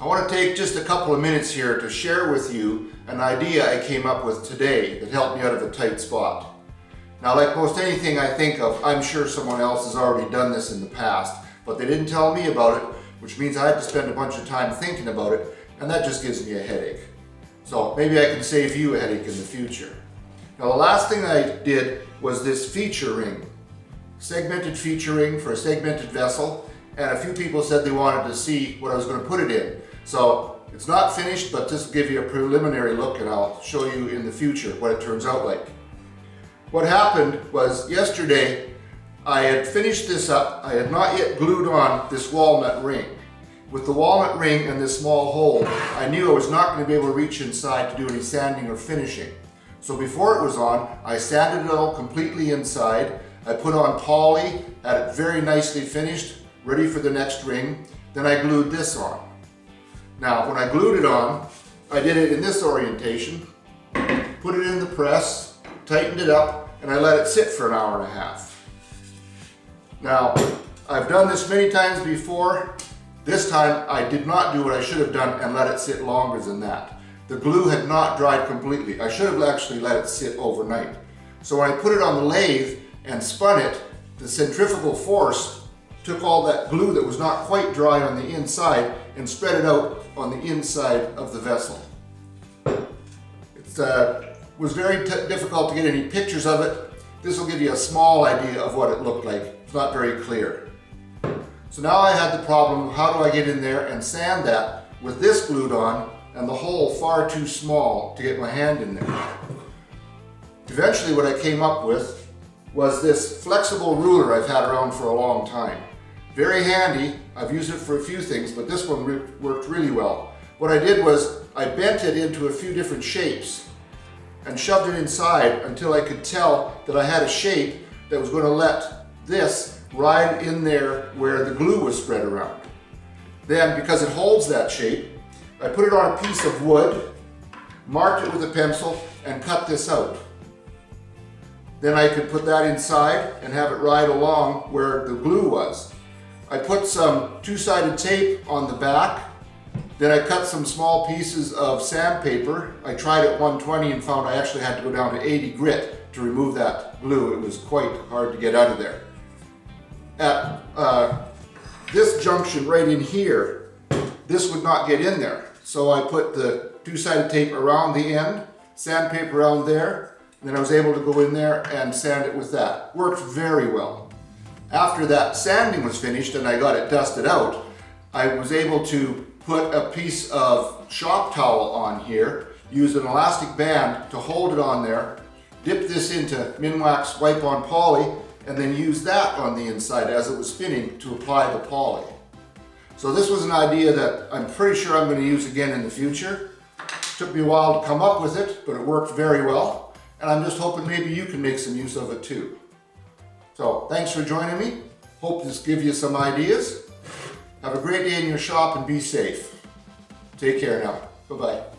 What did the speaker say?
I want to take just a couple of minutes here to share with you an idea I came up with today that helped me out of a tight spot. Now, like most anything I think of, I'm sure someone else has already done this in the past, but they didn't tell me about it, which means I had to spend a bunch of time thinking about it, and that just gives me a headache. So maybe I can save you a headache in the future. Now, the last thing I did was this feature ring. Segmented feature ring for a segmented vessel, and a few people said they wanted to see what I was going to put it in. So it's not finished, but just to give you a preliminary look, and I'll show you in the future what it turns out like. What happened was yesterday I had finished this up. I had not yet glued on this walnut ring. With the walnut ring and this small hole, I knew I was not going to be able to reach inside to do any sanding or finishing. So before it was on, I sanded it all completely inside. I put on poly, had it very nicely finished, ready for the next ring. Then I glued this on. Now, when I glued it on, I did it in this orientation, put it in the press, tightened it up, and I let it sit for an hour and a half. Now, I've done this many times before. This time, I did not do what I should have done and let it sit longer than that. The glue had not dried completely. I should have actually let it sit overnight. So when I put it on the lathe and spun it, the centrifugal force took all that glue that was not quite dry on the inside and spread it out on the inside of the vessel. It was very difficult to get any pictures of it. This will give you a small idea of what it looked like. It's not very clear. So now I had the problem, how do I get in there and sand that with this glued on and the hole far too small to get my hand in there. Eventually what I came up with was this flexible ruler I've had around for a long time. Very handy. I've used it for a few things, but this one worked really well. What I did was I bent it into a few different shapes and shoved it inside until I could tell that I had a shape that was going to let this ride in there where the glue was spread around. Then, because it holds that shape, I put it on a piece of wood, marked it with a pencil, and cut this out. Then I could put that inside and have it ride along where the glue was. I put some two-sided tape on the back. Then I cut some small pieces of sandpaper. I tried at 120 and found I actually had to go down to 80 grit to remove that glue. It was quite hard to get out of there. At this junction right in here, this would not get in there. So I put the two-sided tape around the end, sandpaper around there, and then I was able to go in there and sand it with that. Worked very well. After that sanding was finished and I got it dusted out, I was able to put a piece of shop towel on here, use an elastic band to hold it on there, dip this into Minwax wipe-on poly, and then use that on the inside as it was spinning to apply the poly. So this was an idea that I'm pretty sure I'm going to use again in the future. Took me a while to come up with it, but it worked very well. And I'm just hoping maybe you can make some use of it too. So thanks for joining me. Hope this gives you some ideas. Have a great day in your shop and be safe. Take care now. Bye-bye.